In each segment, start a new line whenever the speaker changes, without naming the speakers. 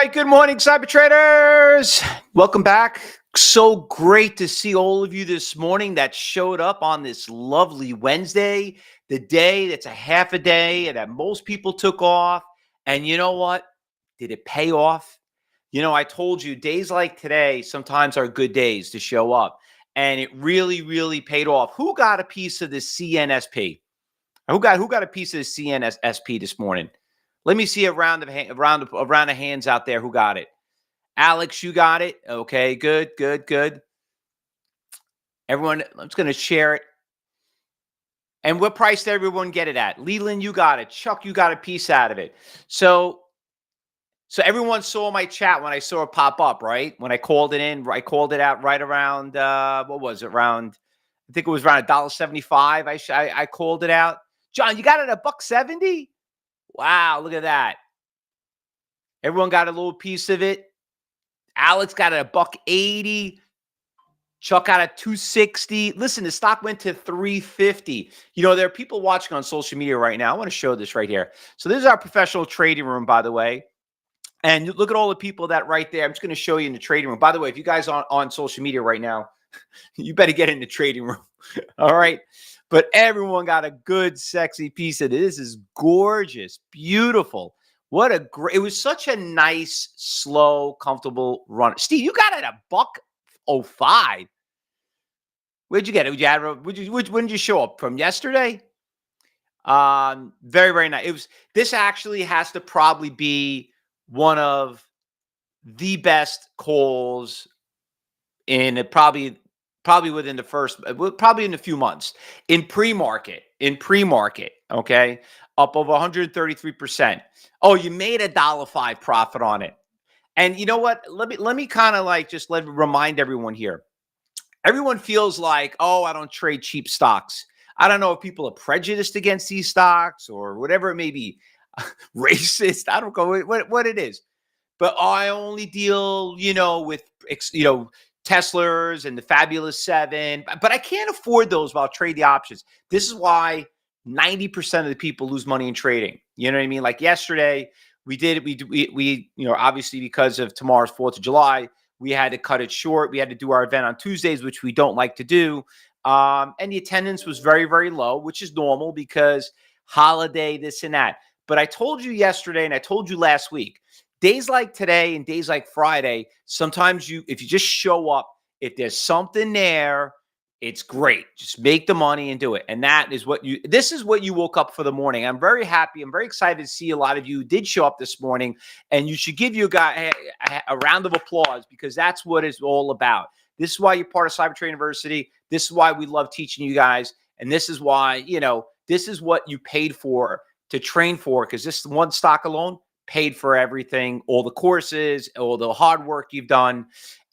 right, good morning, cyber traders. Welcome back. So great to see all of you this morning that showed up on this lovely Wednesday, the day that's a half a day that most people took off. And you know what? Did it pay off? I told you days like today sometimes are good days to show up. And it really, really paid off. Who got a piece of this CNSP? Who got a piece of the CNSP this morning? Let me see a round of hands out there who got it. Alex, you got it. Okay, good. Everyone, I'm just going to share it. And what price did everyone get it at? Leland, you got it. Chuck, you got a piece out of it. So everyone saw my chat when I saw it pop up, right? When I called it in, I called it out right around, what was it? I think it was around $1.75. I called it out. John, you got it at $1.70? Wow, look at that. Everyone got a little piece of it. Alex got it at $1.80. Chuck got it $2.60. Listen, the stock went to $3.50. There are people watching on social media right now. I want to show this right here. So this is our professional trading room, by the way. And look at all the people that right there. I'm just going to show you in the trading room. By the way, if you guys are on social media right now, you better get in the trading room. All right. But everyone got a good, sexy piece of it. This is gorgeous, beautiful. It was such a nice, slow, comfortable run. Steve, you got it at $1.05. Where'd you get it? When did you show up? From yesterday? Very, very nice. This actually has to probably be one of the best calls in probably within the first, probably in a few months in pre-market, okay, up over 133%. Oh, you made $1.05 profit on it. And you know what? Let me kind of just remind everyone here. Everyone feels like, oh, I don't trade cheap stocks. I don't know if people are prejudiced against these stocks or whatever it may be, racist. I don't know what it is, but I only deal, with Teslas and the Fabulous 7, but I can't afford those while I trade the options. This is why 90% of the people lose money in trading. You know what I mean? Like yesterday, we obviously because of tomorrow's 4th of July, we had to cut it short. We had to do our event on Tuesdays, which we don't like to do. And the attendance was very, very low, which is normal because holiday, this and that. But I told you yesterday and I told you last week, days like today and days like Friday, sometimes if you just show up, if there's something there, it's great. Just make the money and do it. And this is what you woke up for the morning. I'm very happy. I'm very excited to see a lot of you did show up this morning, and you should give you a round of applause because that's what it's all about. This is why you're part of Cyber Trade University. This is why we love teaching you guys. And this is why, this is what you paid for to train for, because this one stock alone paid for everything, all the courses, all the hard work you've done.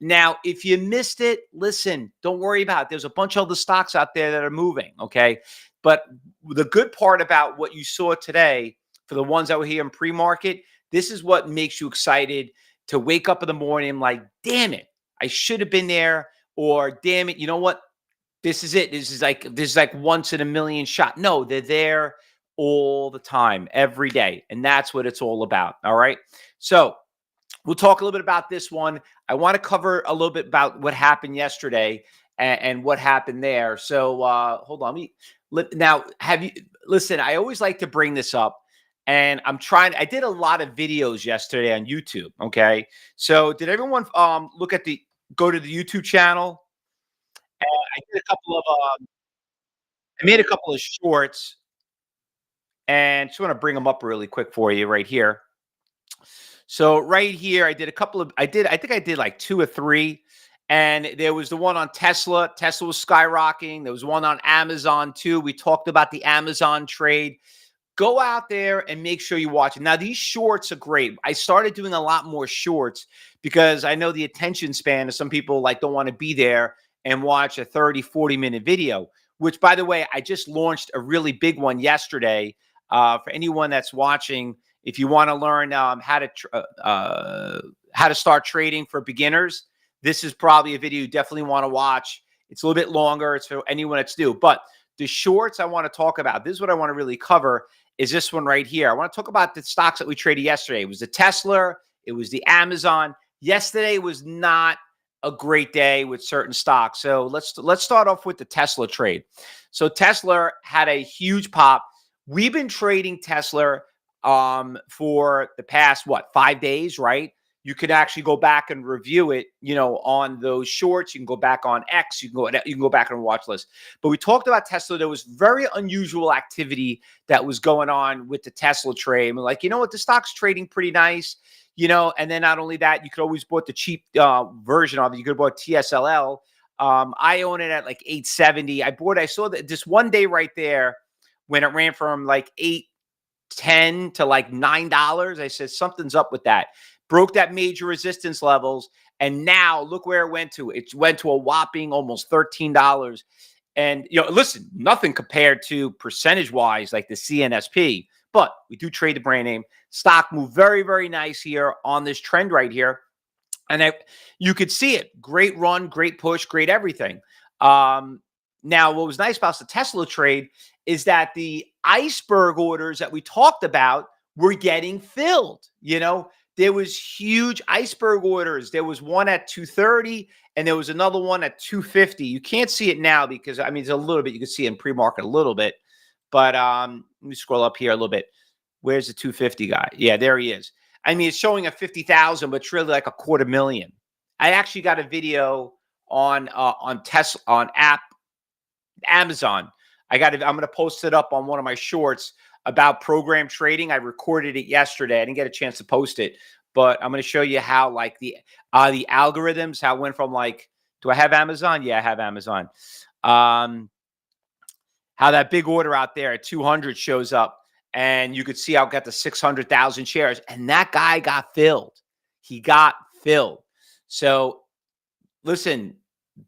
Now, if you missed it, listen, don't worry about it. There's a bunch of other stocks out there that are moving, okay? But the good part about what you saw today, for the ones that were here in pre-market, this is what makes you excited to wake up in the morning and like, damn it, I should have been there, or damn it, you know what? This is it. This is like once in a million shot. No, they're there all the time, every day. And that's what it's all about. All right. So we'll talk a little bit about this one. I want to cover a little bit about what happened yesterday and what happened there. So hold on. Now, listen, I always like to bring this up, and I did a lot of videos yesterday on YouTube. Okay. So did everyone go to the YouTube channel? I made a couple of shorts, and just want to bring them up really quick for you right here. So right here, I think I did like 2 or 3. And there was the one on Tesla. Tesla was skyrocketing. There was one on Amazon too. We talked about the Amazon trade. Go out there and make sure you watch it. Now, these shorts are great. I started doing a lot more shorts because I know the attention span of some people don't want to be there and watch a 30, 40-minute video, which, by the way, I just launched a really big one yesterday. For anyone that's watching, if you want to learn how to start trading for beginners, this is probably a video you definitely want to watch. It's a little bit longer. It's for anyone that's new. But the shorts I want to talk about, this is what I want to really cover, is this one right here. I want to talk about the stocks that we traded yesterday. It was the Tesla, It was the Amazon. Yesterday was not a great day with certain stocks. So let's start off with the Tesla trade. So Tesla had a huge pop. We've been trading Tesla for the past 5 days, right? You could actually go back and review it, on those shorts. You can go back on X. You can go back on watch list. But we talked about Tesla. There was very unusual activity that was going on with the Tesla trade. And we're like, you know what? The stock's trading pretty nice, And then not only that, you could always bought the cheap version of it. You could have bought TSLL. I own it at like 870. I saw that this one day right there when it ran from like 810 to like $9. I said something's up with that. Broke that major resistance levels, and now look where it went to. It went to a whopping almost $13. And listen, nothing compared to percentage-wise like the CNSP, but we do trade the brand name. Stock moved very, very nice here on this trend right here. And you could see it. Great run, great push, great everything. Now, what was nice about the Tesla trade is that the iceberg orders that we talked about were getting filled. There was huge iceberg orders. There was one at 230 and there was another one at 250. You can't see it now because, it's a little bit. You can see it in pre-market a little bit. But let me scroll up here a little bit. Where's the 250 guy? Yeah, there he is. It's showing a 50,000, but it's really like a $250,000. I actually got a video on Tesla, on Amazon. I'm going to post it up on one of my shorts about program trading. I recorded it yesterday. I didn't get a chance to post it, but I'm going to show you how like the algorithms, how it went from like, do I have Amazon? Yeah, I have Amazon. How that big order out there at 200 shows up, and you could see how it got to 600,000 shares, and that guy got filled. He got filled. So listen,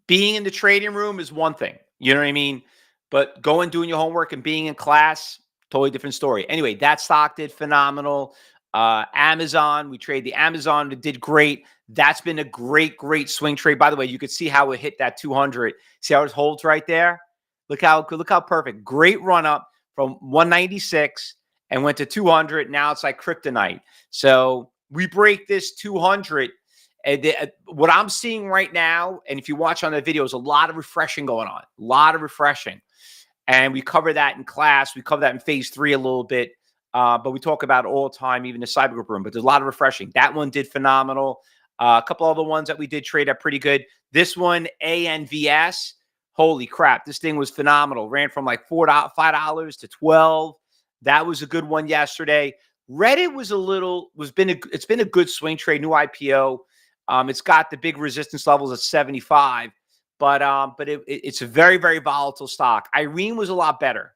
being in the trading room is one thing, you know what I mean? But going, doing your homework and being in class, totally different story. Anyway, that stock did phenomenal. Amazon, we trade the Amazon. It did great. That's been a great, great swing trade. By the way, you could see how it hit that 200. See how it holds right there? Look how perfect. Great run up from 196 and went to 200. Now it's like kryptonite. So we break this 200. And what I'm seeing right now, and if you watch on the video, is a lot of refreshing going on. A lot of refreshing. And we cover that in class. We cover that in phase 3 a little bit. But we talk about it all the time, even the cyber group room. But there's a lot of refreshing. That one did phenomenal. A couple other ones that we did trade at pretty good. This one, ANVS. Holy crap. This thing was phenomenal. Ran from like $5 to $12. That was a good one yesterday. Reddit it's been a good swing trade, new IPO. It's got the big resistance levels at 75. But it's a very, very volatile stock. Irene was a lot better.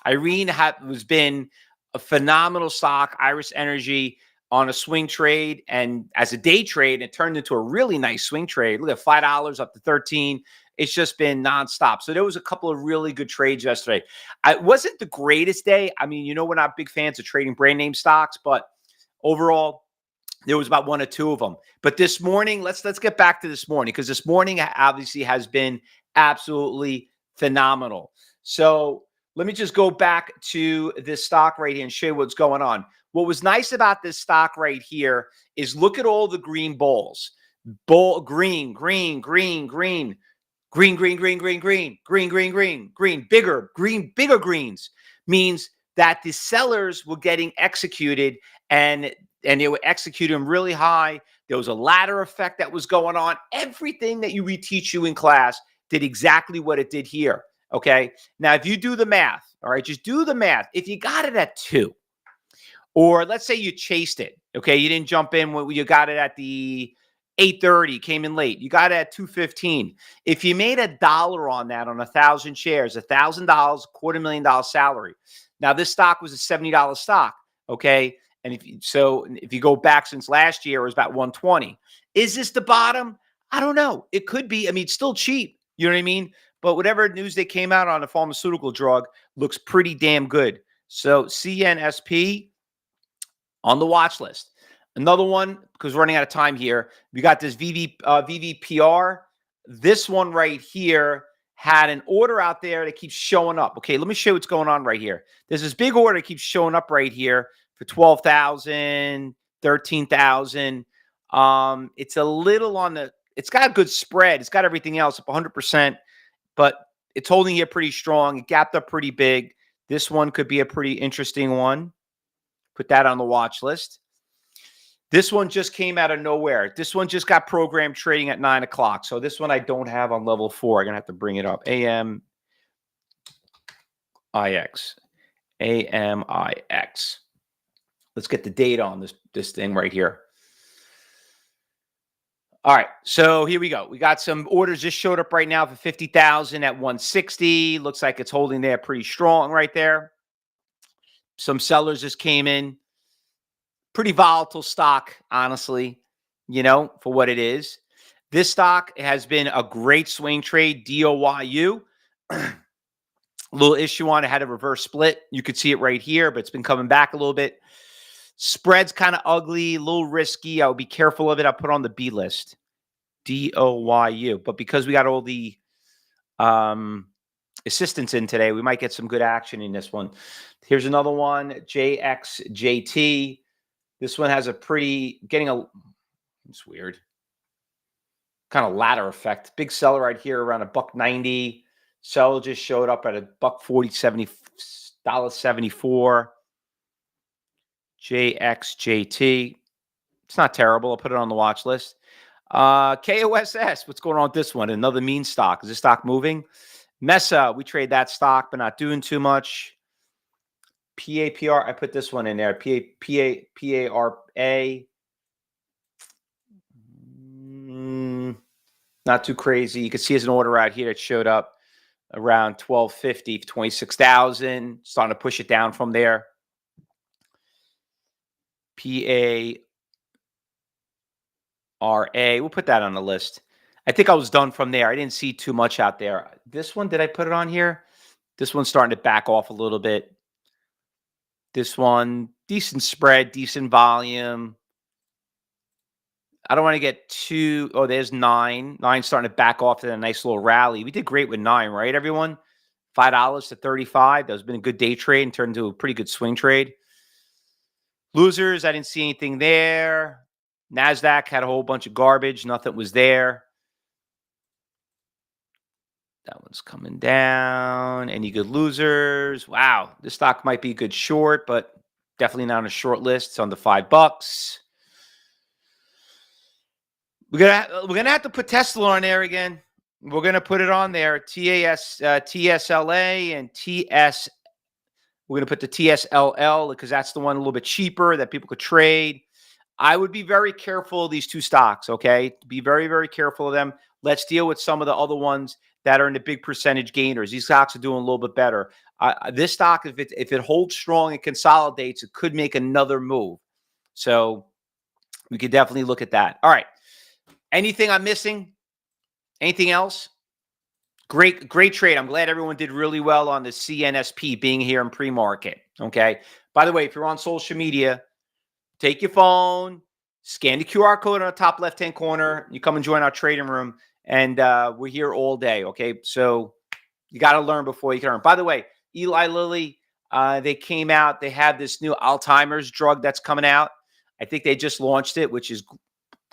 Irene has been a phenomenal stock, Iris Energy, on a swing trade. And as a day trade, it turned into a really nice swing trade. Look at $5 up to 13. It's just been nonstop. So there was a couple of really good trades yesterday. It wasn't the greatest day. We're not big fans of trading brand name stocks, but overall, there was about one or two of them. But this morning, let's get back to this morning, because this morning obviously has been absolutely phenomenal. So let me just go back to this stock right here and show you what's going on. What was nice about this stock right here is look at all the green balls. Green, bigger greens means that the sellers were getting executed, and they were executing them really high. There was a ladder effect that was going on. Everything that we teach you in class did exactly what it did here. Okay. Now, if you do the math, all right, just do the math. If you got it at 2, or let's say you chased it, okay, you didn't jump in when you got it at the 8:30, came in late. You got it at 2:15. If you made $1 on that on 1,000 shares, $1,000, $250,000 salary. Now, this stock was a $70 stock, okay? And if you go back since last year, it was about 120. Is this the bottom? I don't know. It could be. It's still cheap. You know what I mean? But whatever news they came out on a pharmaceutical drug looks pretty damn good. So CNSP on the watch list. Another one, because we're running out of time here, we got this VVPR. This one right here had an order out there that keeps showing up. Okay, let me show you what's going on right here. There's this big order that keeps showing up right here for 12,000, 13,000. It's a little on the, it's got a good spread. It's got everything else up 100%, but it's holding here pretty strong. It gapped up pretty big. This one could be a pretty interesting one. Put that on the watch list. This one just came out of nowhere. This one just got programmed trading at 9 o'clock. So this one I don't have on level 4. I'm going to have to bring it up. AMIX. AMIX. Let's get the date on this thing right here. All right, so here we go. We got some orders just showed up right now for 50,000 at 160. Looks like it's holding there pretty strong right there. Some sellers just came in. Pretty volatile stock, honestly, for what it is. This stock has been a great swing trade, DOYU. Little issue on it, had a reverse split. You could see it right here, but it's been coming back a little bit. Spread's kind of ugly, a little risky. I would be careful of it. I'll put on the B list, DOYU. But because we got all the assistants in today, we might get some good action in this one. Here's another one, JXJT. This one has a pretty, it's weird, kind of ladder effect. Big seller right here around $1.90. Seller just showed up at $1.40, $74. JXJT. It's not terrible. I'll put it on the watch list. KOSS. What's going on with this one? Another meme stock. Is this stock moving? Mesa. We trade that stock, but not doing too much. PAPR. I put this one in there. PARA. Not too crazy. You can see there's an order out here that showed up around 1250, 26,000. Starting to push it down from there. PARA. We'll put that on the list. I think I was done from there. I didn't see too much out there. This one, did I put it on here? This one's starting to back off a little bit. This one, decent spread, decent volume. I don't want to get too, oh, there's 9. 9's starting to back off to a nice little rally. We did great with 9, right, everyone? $5 to 35. That's been a good day trade and turned into a pretty good swing trade. Losers, I didn't see anything there. NASDAQ had a whole bunch of garbage. Nothing was there. That one's coming down. Any good losers? Wow, this stock might be a good short, but definitely not on a short list. It's under $5. We're gonna have to put Tesla on there again. We're gonna put it on there. TSLA and TS. We're gonna put the TSLL because that's the one a little bit cheaper that people could trade. I would be very careful of these two stocks. Okay, be very, very careful of them. Let's deal with some of the other ones that are in the big percentage gainers. These stocks are doing a little bit better. This stock, if it holds strong and consolidates, it could make another move. So we could definitely look at that. All right. Anything I'm missing? Anything else? Great trade. I'm glad everyone did really well on the CNSP being here in pre-market. Okay. By the way, if you're on social media, take your phone, scan the QR code on the top left-hand corner. You come and join our trading room. And we're here all day, okay? So you got to learn before you can earn. By the way, Eli Lilly, they came out. They have this new Alzheimer's drug that's coming out. I think they just launched it, which is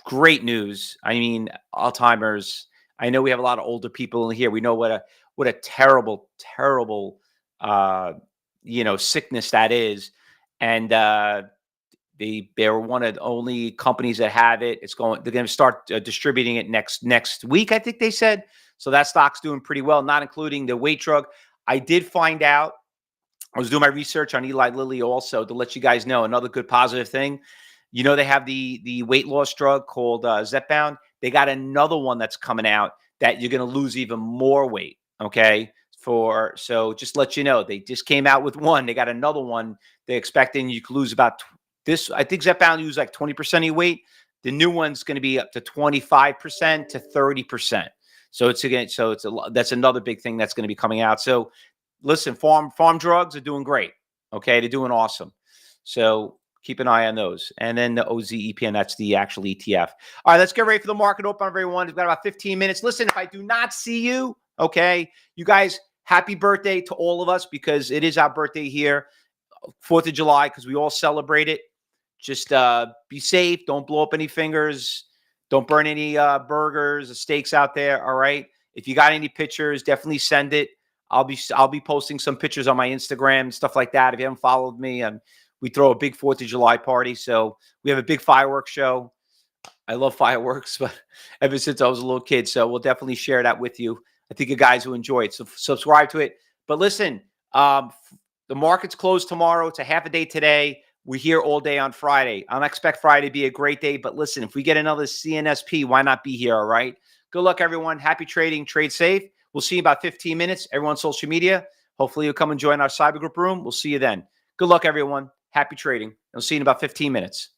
great news. I mean, Alzheimer's. I know we have a lot of older people in here. We know what a terrible, terrible, sickness that is. And they're one of the only companies that have it. They're going to start distributing it next week, I think they said. So that stock's doing pretty well, not including the weight drug. I did find out, I was doing my research on Eli Lilly also to let you guys know another good positive thing. They have the weight loss drug called Zepbound. They got another one that's coming out that you're going to lose even more weight. Okay. So just let you know, they just came out with one. They got another one. They're expecting you could lose about this. I think Zepbound lose like 20% of your weight. The new one's going to be up to 25% to 30%. That's another big thing that's going to be coming out. So listen, farm drugs are doing great. Okay. They're doing awesome. So keep an eye on those. And then the OZEPN, that's the actual ETF. All right, let's get ready for the market open, everyone. We've got about 15 minutes. Listen, if I do not see you, okay, you guys, happy birthday to all of us because it is our birthday here, 4th of July, because we all celebrate it. Just be safe. Don't blow up any fingers. Don't burn any burgers or steaks out there. All right. If you got any pictures, definitely send it. I'll be posting some pictures on my Instagram and stuff like that. If you haven't followed me, we throw a big 4th of July party. So we have a big fireworks show. I love fireworks, but ever since I was a little kid. So we'll definitely share that with you. I think you guys will enjoy it. So subscribe to it. But listen, the market's closed tomorrow. It's a half a day today. We're here all day on Friday. I don't expect Friday to be a great day, but listen, if we get another CNSP, why not be here? All right. Good luck, everyone. Happy trading. Trade safe. We'll see you in about 15 minutes. Everyone on social media. Hopefully you'll come and join our cyber group room. We'll see you then. Good luck, everyone. Happy trading. We'll see you in about 15 minutes.